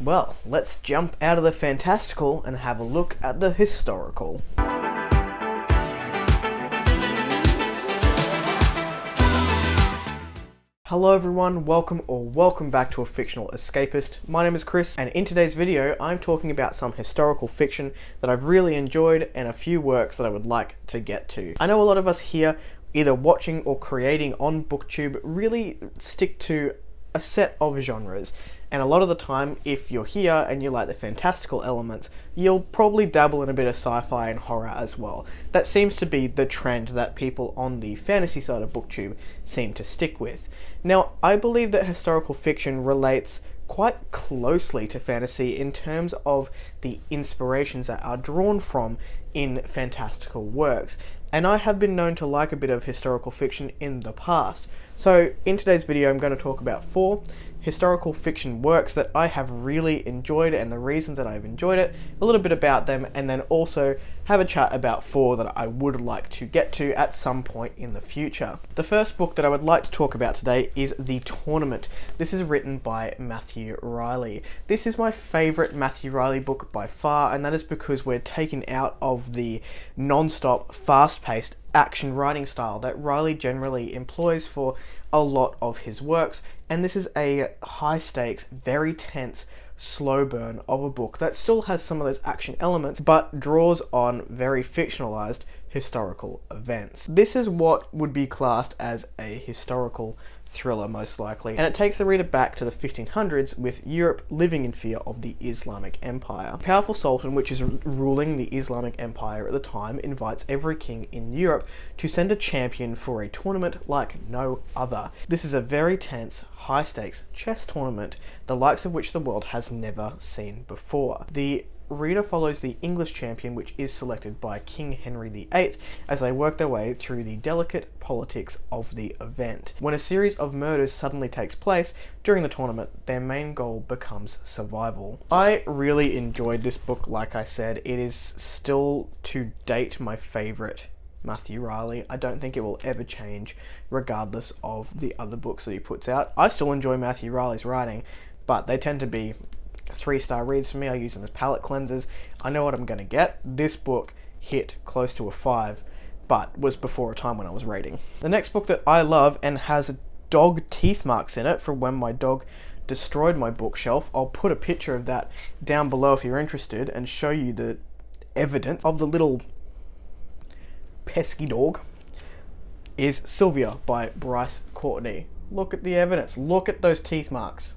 Well, let's jump out of the fantastical and have a look at the historical. Hello everyone, welcome back to A Fictional Escapist. My name is Chris, and in today's video I'm talking about some historical fiction that I've really enjoyed and a few works that I would like to get to. I know a lot of us here, either watching or creating on BookTube, really stick to a set of genres. And a lot of the time, if you're here and you like the fantastical elements, you'll probably dabble in a bit of sci-fi and horror as well. That seems to be the trend that people on the fantasy side of BookTube seem to stick with. Now, I believe that historical fiction relates quite closely to fantasy in terms of the inspirations that are drawn from in fantastical works. And I have been known to like a bit of historical fiction in the past. So in today's video I'm going to talk about 4 historical fiction works that I have really enjoyed and the reasons that I've enjoyed it, a little bit about them, and then also have a chat about 4 that I would like to get to at some point in the future. The first book that I would like to talk about today is The Tournament. This is written by Matthew Reilly. This is my favourite Matthew Reilly book by far, and that is because we're taken out of the non-stop, fast-paced action writing style that Reilly generally employs for a lot of his works, and this is a high stakes, very tense, slow burn of a book that still has some of those action elements but draws on very fictionalized historical events. This is what would be classed as a historical thriller, most likely, and it takes the reader back to the 1500s with Europe living in fear of the Islamic Empire. A powerful sultan, which is ruling the Islamic Empire at the time, invites every king in Europe to send a champion for a tournament like no other. This is a very tense, high-stakes chess tournament, the likes of which the world has never seen before. The reader follows the English champion, which is selected by King Henry VIII, as they work their way through the delicate politics of the event. When a series of murders suddenly takes place during the tournament, their main goal becomes survival. I really enjoyed this book, like I said. It is still, to date, my favourite Matthew Reilly. I don't think it will ever change, regardless of the other books that he puts out. I still enjoy Matthew Reilly's writing, but they tend to be 3-star reads for me. I use them as palate cleansers. I know what I'm going to get. This book hit close to a 5, but was before a time when I was rating. The next book that I love and has dog teeth marks in it from when my dog destroyed my bookshelf. I'll put a picture of that down below if you're interested and show you the evidence of the little pesky dog, is Sylvia by Bryce Courtney. Look at the evidence. Look at those teeth marks.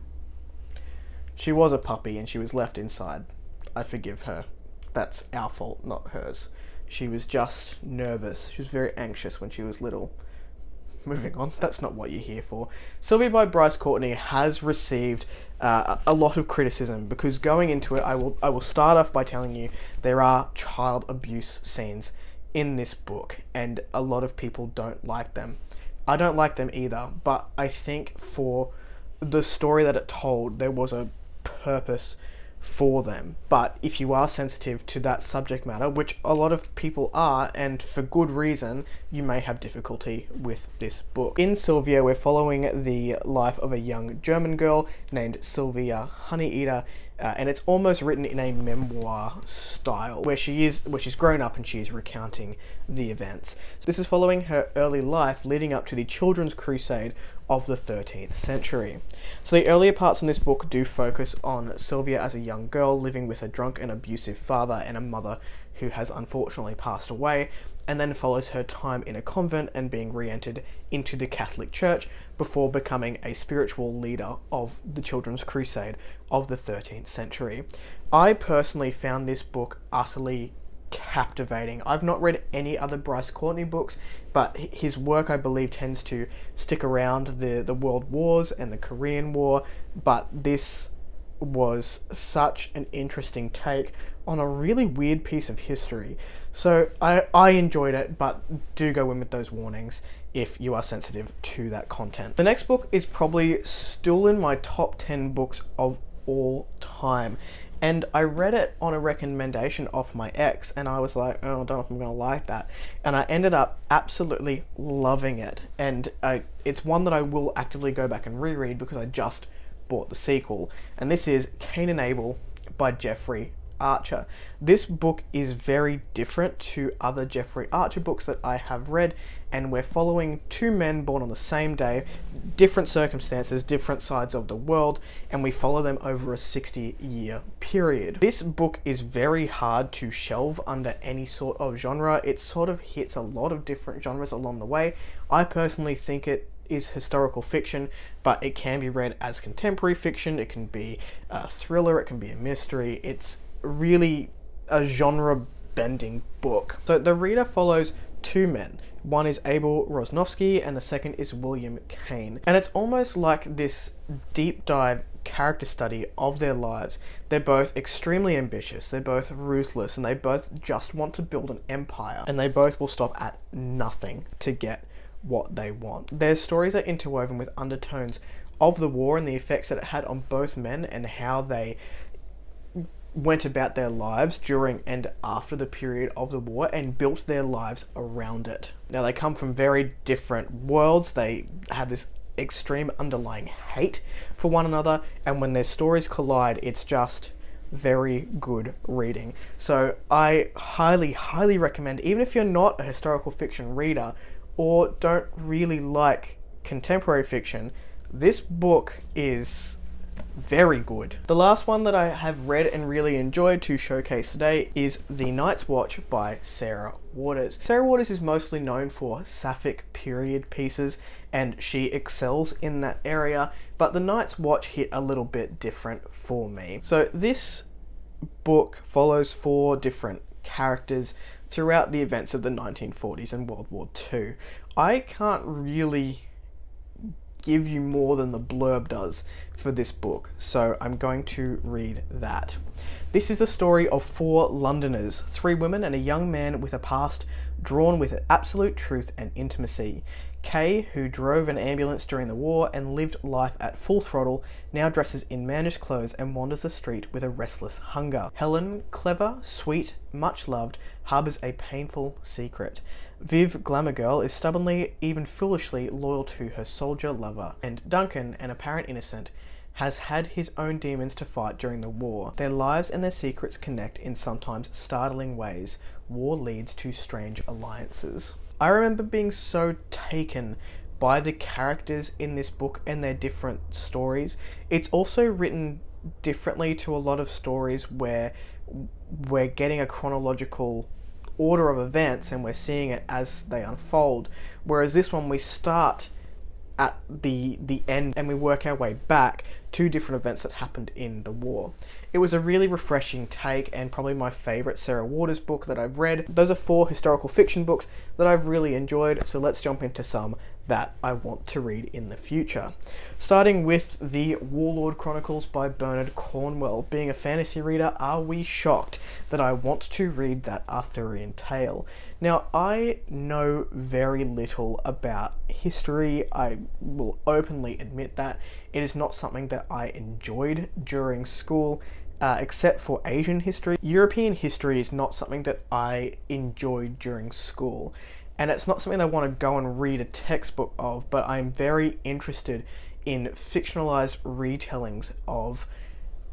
She was a puppy and she was left inside. I forgive her. That's our fault, not hers. She was just nervous. She was very anxious when she was little. Moving on, that's not what you're here for. Sylvia by Bryce Courtney has received a lot of criticism because going into it, I will start off by telling you there are child abuse scenes in this book and a lot of people don't like them. I don't like them either, but I think for the story that it told, there was a purpose for them. But if you are sensitive to that subject matter, which a lot of people are, and for good reason, you may have difficulty with this book. In Sylvia, we're following the life of a young German girl named Sylvia Honeyeater, and it's almost written in a memoir style, where she's grown up and she is recounting the events. So this is following her early life leading up to the Children's Crusade of the 13th century. So the earlier parts in this book do focus on Sylvia as a young girl living with a drunk and abusive father and a mother who has unfortunately passed away, and then follows her time in a convent and being re-entered into the Catholic Church before becoming a spiritual leader of the Children's Crusade of the 13th century. I personally found this book utterly captivating. I've not read any other Bryce Courtney books, but his work, I believe, tends to stick around the World Wars and the Korean War, but this was such an interesting take on a really weird piece of history. So I enjoyed it, but do go in with those warnings if you are sensitive to that content. The next book is probably still in my top 10 books of all time. And I read it on a recommendation off my ex, and I was like, oh, I don't know if I'm going to like that. And I ended up absolutely loving it. And it's one that I will actively go back and reread because I just bought the sequel, and this is Kane and Abel by Jeffrey Archer. This book is very different to other Jeffrey Archer books that I have read, and we're following two men born on the same day, different circumstances, different sides of the world, and we follow them over a 60-year period. This book is very hard to shelve under any sort of genre. It sort of hits a lot of different genres along the way. I personally think it is historical fiction, but it can be read as contemporary fiction. It can be a thriller, it can be a mystery. It's really a genre-bending book. So the reader follows two men. One is Abel Rosnowski and the second is William Kane. And it's almost like this deep dive character study of their lives. They're both extremely ambitious, they're both ruthless, and they both just want to build an empire. And they both will stop at nothing to get what they want. Their stories are interwoven with undertones of the war and the effects that it had on both men and how they went about their lives during and after the period of the war and built their lives around it. Now, they come from very different worlds. They have this extreme underlying hate for one another, and when their stories collide, it's just very good reading. So I highly recommend, even if you're not a historical fiction reader or don't really like contemporary fiction, this book is very good. The last one that I have read and really enjoyed to showcase today is The Night's Watch by Sarah Waters. Sarah Waters is mostly known for sapphic period pieces, and she excels in that area, but The Night's Watch hit a little bit different for me. So this book follows four different characters throughout the events of the 1940s and World War II. I can't really give you more than the blurb does for this book, so I'm going to read that. This is the story of four Londoners, three women and a young man with a past drawn with absolute truth and intimacy. Kay, who drove an ambulance during the war and lived life at full throttle, now dresses in mannish clothes and wanders the street with a restless hunger. Helen, clever, sweet, much loved, harbours a painful secret. Viv, glamour girl, is stubbornly, even foolishly, loyal to her soldier lover. And Duncan, an apparent innocent, has had his own demons to fight during the war. Their lives and their secrets connect in sometimes startling ways. War leads to strange alliances. I remember being so taken by the characters in this book and their different stories. It's also written differently to a lot of stories where we're getting a chronological order of events and we're seeing it as they unfold, whereas this one we start at the end and we work our way back to different events that happened in the war. It was a really refreshing take and probably my favourite Sarah Waters book that I've read. Those are four historical fiction books that I've really enjoyed, so let's jump into some that I want to read in the future. Starting with the Warlord Chronicles by Bernard Cornwell. Being a fantasy reader, are we shocked that I want to read that Arthurian tale? Now, I know very little about history. I will openly admit that. It is not something that I enjoyed during school, except for Asian history. European history is not something that I enjoyed during school. And it's not something I want to go and read a textbook of, but I'm very interested in fictionalized retellings of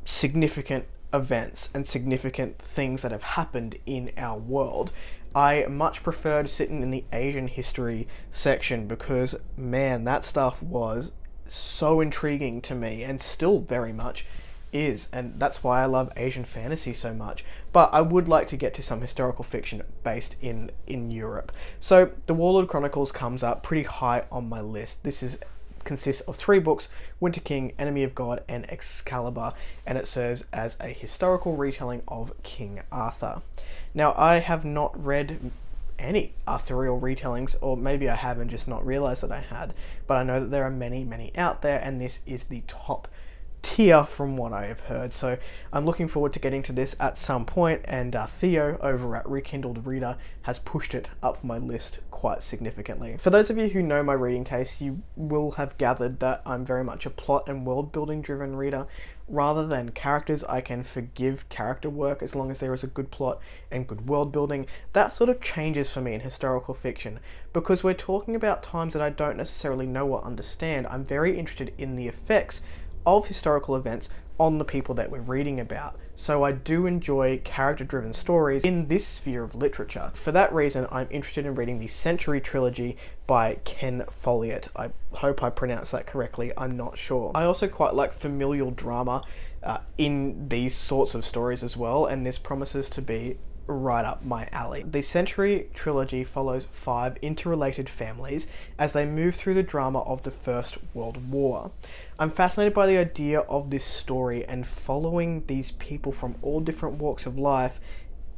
significant events and significant things that have happened in our world. I much preferred sitting in the Asian history section because, man, that stuff was so intriguing to me and still very much is, and that's why I love Asian fantasy so much. But I would like to get to some historical fiction based in Europe. So the Warlord Chronicles comes up pretty high on my list. This consists of three books: Winter King, Enemy of God, and Excalibur, and it serves as a historical retelling of King Arthur. Now, I have not read any Arthurial retellings, or maybe I have and just not realized that I had, but I know that there are many out there, and this is the top tier from what I have heard, so I'm looking forward to getting to this at some point, and Theo over at Rekindled Reader has pushed it up my list quite significantly. For those of you who know my reading taste, you will have gathered that I'm very much a plot and world building driven reader. Rather than characters, I can forgive character work as long as there is a good plot and good world building. That sort of changes for me in historical fiction, because we're talking about times that I don't necessarily know or understand. I'm very interested in the effects of historical events on the people that we're reading about. So I do enjoy character-driven stories in this sphere of literature. For that reason, I'm interested in reading the Century Trilogy by Ken Follett. I hope I pronounced that correctly, I'm not sure. I also quite like familial drama in these sorts of stories as well, and this promises to be right up my alley. The Century Trilogy follows 5 interrelated families as they move through the drama of the First World War. I'm fascinated by the idea of this story and following these people from all different walks of life,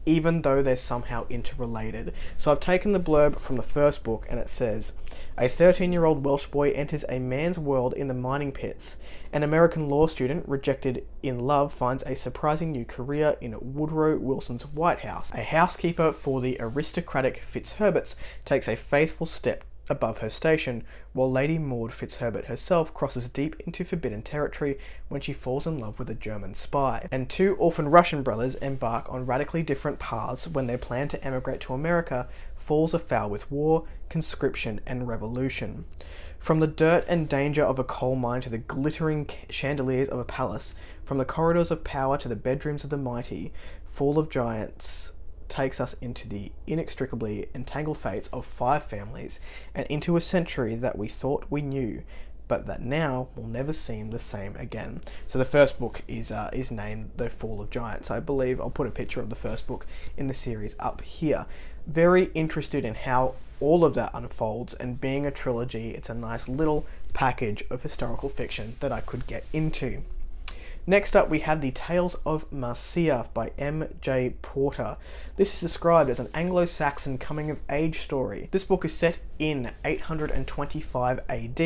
even though they're somehow interrelated. So I've taken the blurb from the first book, and it says, a 13-year-old Welsh boy enters a man's world in the mining pits. An American law student rejected in love finds a surprising new career in Woodrow Wilson's White House. A housekeeper for the aristocratic Fitzherberts takes a faithful step above her station, while Lady Maud Fitzherbert herself crosses deep into forbidden territory when she falls in love with a German spy. And 2 orphan Russian brothers embark on radically different paths when their plan to emigrate to America falls afoul with war, conscription, and revolution. From the dirt and danger of a coal mine to the glittering chandeliers of a palace, from the corridors of power to the bedrooms of the mighty, Fall of Giants takes us into the inextricably entangled fates of 5 families and into a century that we thought we knew, but that now will never seem the same again. So the first book is named The Fall of Giants. I believe I'll put a picture of the first book in the series up here. Very interested in how all of that unfolds, and being a trilogy, it's a nice little package of historical fiction that I could get into. Next up, we have The Tales of Mercia by M.J. Porter. This is described as an Anglo-Saxon coming-of-age story. This book is set in 825 AD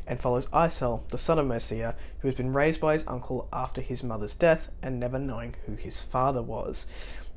and follows Isel, the son of Mercia, who has been raised by his uncle after his mother's death and never knowing who his father was.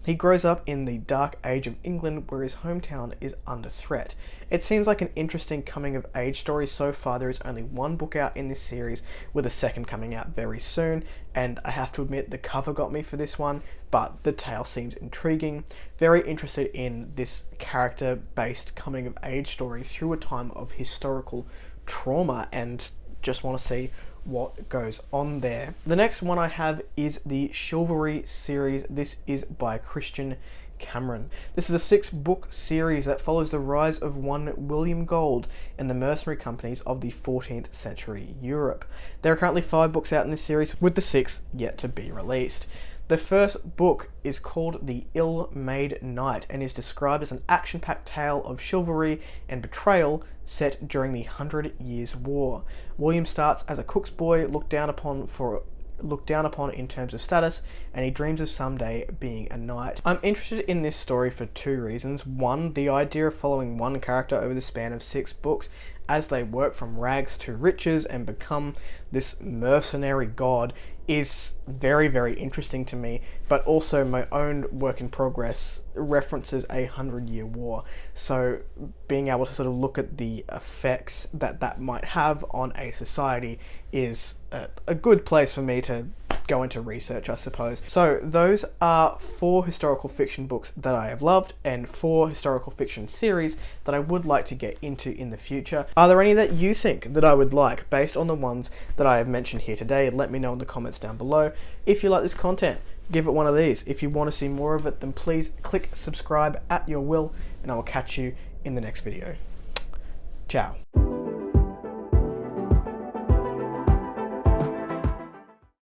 He grows up in the dark age of England where his hometown is under threat. It seems like an interesting coming-of-age story so far. There is only 1 book out in this series, with a second coming out very soon, and I have to admit the cover got me for this one, but the tale seems intriguing. Very interested in this character-based coming-of-age story through a time of historical trauma, and just want to see what goes on there. The next one I have is the Chilvary series. This is by Christian Cameron. This is a 6-book series that follows the rise of one William Gold and the mercenary companies of the 14th century Europe. There are currently 5 books out in this series, with the 6th yet to be released. The first book is called The Ill-Made Knight and is described as an action-packed tale of chivalry and betrayal set during the 100 Years' War. William starts as a cook's boy, looked down upon in terms of status, and he dreams of someday being a knight. I'm interested in this story for 2 reasons. 1, the idea of following one character over the span of 6 books as they work from rags to riches and become this mercenary god is very, very interesting to me, but also my own work in progress references a 100-year war. So being able to sort of look at the effects that might have on a society is a good place for me to go into research, I suppose. So those are 4 historical fiction books that I have loved and 4 historical fiction series that I would like to get into in the future. Are there any that you think that I would like based on the ones that I have mentioned here today? Let me know in the comments down below. If you like this content, give it one of these. If you want to see more of it, then please click subscribe at your will, and I will catch you in the next video. Ciao.